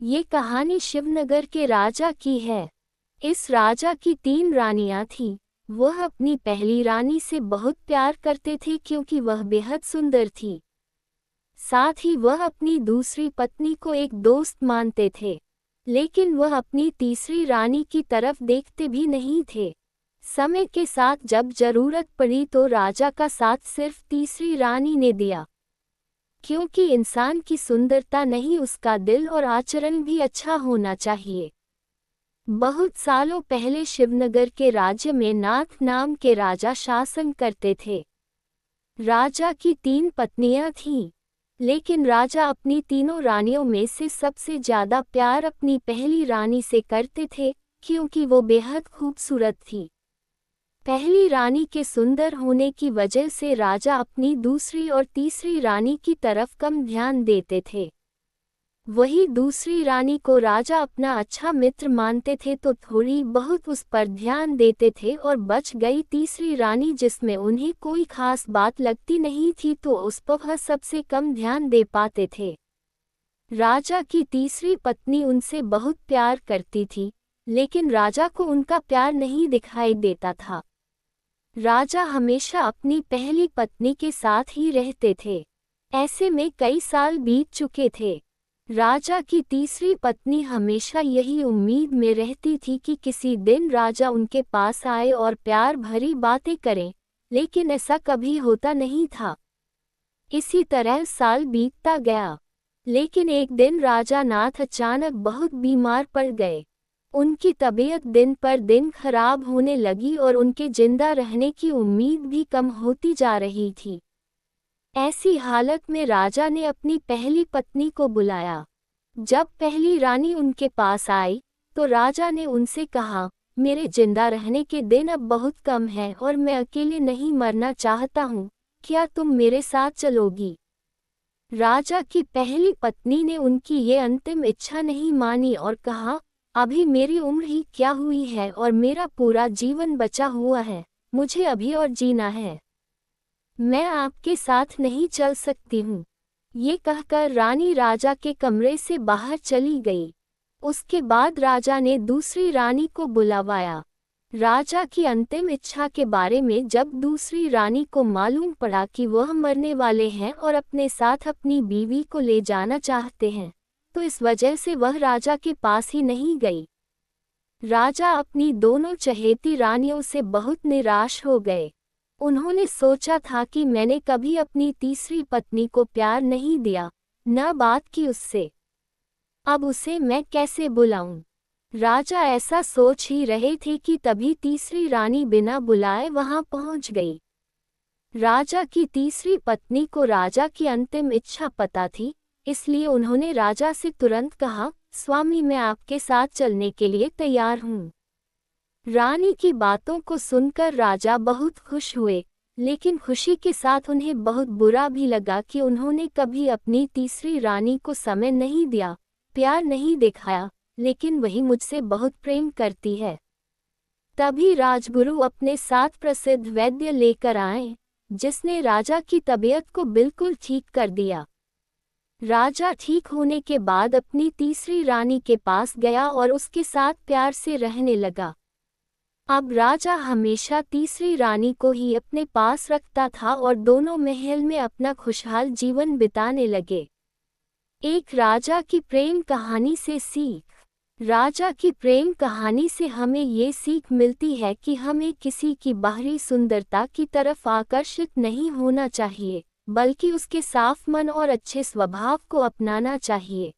ये कहानी शिवनगर के राजा की है। इस राजा की 3 रानियां थीं। वह अपनी पहली रानी से बहुत प्यार करते थे क्योंकि वह बेहद सुंदर थी। साथ ही वह अपनी दूसरी पत्नी को एक दोस्त मानते थे, लेकिन वह अपनी तीसरी रानी की तरफ देखते भी नहीं थे। समय के साथ जब जरूरत पड़ी तो राजा का साथ सिर्फ तीसरी रानी ने दिया, क्योंकि इंसान की सुंदरता नहीं, उसका दिल और आचरण भी अच्छा होना चाहिए। बहुत सालों पहले शिवनगर के राज्य में नाथ नाम के राजा शासन करते थे। राजा की 3 पत्नियां थीं, लेकिन राजा अपनी तीनों रानियों में से सबसे ज्यादा प्यार अपनी पहली रानी से करते थे, क्योंकि वो बेहद खूबसूरत थी। पहली रानी के सुंदर होने की वजह से राजा अपनी दूसरी और तीसरी रानी की तरफ कम ध्यान देते थे। वही दूसरी रानी को राजा अपना अच्छा मित्र मानते थे तो थोड़ी बहुत उस पर ध्यान देते थे, और बच गई तीसरी रानी जिसमें उन्हें कोई खास बात लगती नहीं थी तो उस पर वह सबसे कम ध्यान दे पाते थे। राजा की तीसरी पत्नी उनसे बहुत प्यार करती थी, लेकिन राजा को उनका प्यार नहीं दिखाई देता था। राजा हमेशा अपनी पहली पत्नी के साथ ही रहते थे। ऐसे में कई साल बीत चुके थे। राजा की तीसरी पत्नी हमेशा यही उम्मीद में रहती थी कि किसी दिन राजा उनके पास आए और प्यार भरी बातें करें, लेकिन ऐसा कभी होता नहीं था। इसी तरह साल बीतता गया, लेकिन एक दिन राजा नाथ अचानक बहुत बीमार पड़ गए। उनकी तबीयत दिन पर दिन खराब होने लगी और उनके जिंदा रहने की उम्मीद भी कम होती जा रही थी। ऐसी हालत में राजा ने अपनी पहली पत्नी को बुलाया। जब पहली रानी उनके पास आई तो राजा ने उनसे कहा, मेरे जिंदा रहने के दिन अब बहुत कम हैं और मैं अकेले नहीं मरना चाहता हूँ, क्या तुम मेरे साथ चलोगी? राजा की पहली पत्नी ने उनकी ये अंतिम इच्छा नहीं मानी और कहा, अभी मेरी उम्र ही क्या हुई है और मेरा पूरा जीवन बचा हुआ है, मुझे अभी और जीना है। मैं आपके साथ नहीं चल सकती हूँ। ये कहकर रानी राजा के कमरे से बाहर चली गई। उसके बाद राजा ने दूसरी रानी को बुलवाया। राजा की अंतिम इच्छा के बारे में जब दूसरी रानी को मालूम पड़ा कि वह मरने वाले हैं और अपने साथ अपनी बीवी को ले जाना चाहते हैं, तो इस वजह से वह राजा के पास ही नहीं गई। राजा अपनी दोनों चहेती रानियों से बहुत निराश हो गए। उन्होंने सोचा था कि मैंने कभी अपनी तीसरी पत्नी को प्यार नहीं दिया, न बात की उससे, अब उसे मैं कैसे बुलाऊं? राजा ऐसा सोच ही रहे थे कि तभी तीसरी रानी बिना बुलाए वहां पहुंच गई। राजा की तीसरी पत्नी को राजा की अंतिम इच्छा पता थी, इसलिए उन्होंने राजा से तुरंत कहा, स्वामी मैं आपके साथ चलने के लिए तैयार हूँ। रानी की बातों को सुनकर राजा बहुत खुश हुए, लेकिन खुशी के साथ उन्हें बहुत बुरा भी लगा कि उन्होंने कभी अपनी तीसरी रानी को समय नहीं दिया, प्यार नहीं दिखाया, लेकिन वही मुझसे बहुत प्रेम करती है। तभी राजगुरु अपने साथ प्रसिद्ध वैद्य लेकर आए, जिसने राजा की तबीयत को बिल्कुल ठीक कर दिया। राजा ठीक होने के बाद अपनी तीसरी रानी के पास गया और उसके साथ प्यार से रहने लगा। अब राजा हमेशा तीसरी रानी को ही अपने पास रखता था और दोनों महल में अपना खुशहाल जीवन बिताने लगे। एक राजा की प्रेम कहानी से सीख। राजा की प्रेम कहानी से हमें ये सीख मिलती है कि हमें किसी की बाहरी सुंदरता की तरफ आकर्षित नहीं होना चाहिए, बल्कि उसके साफ मन और अच्छे स्वभाव को अपनाना चाहिए।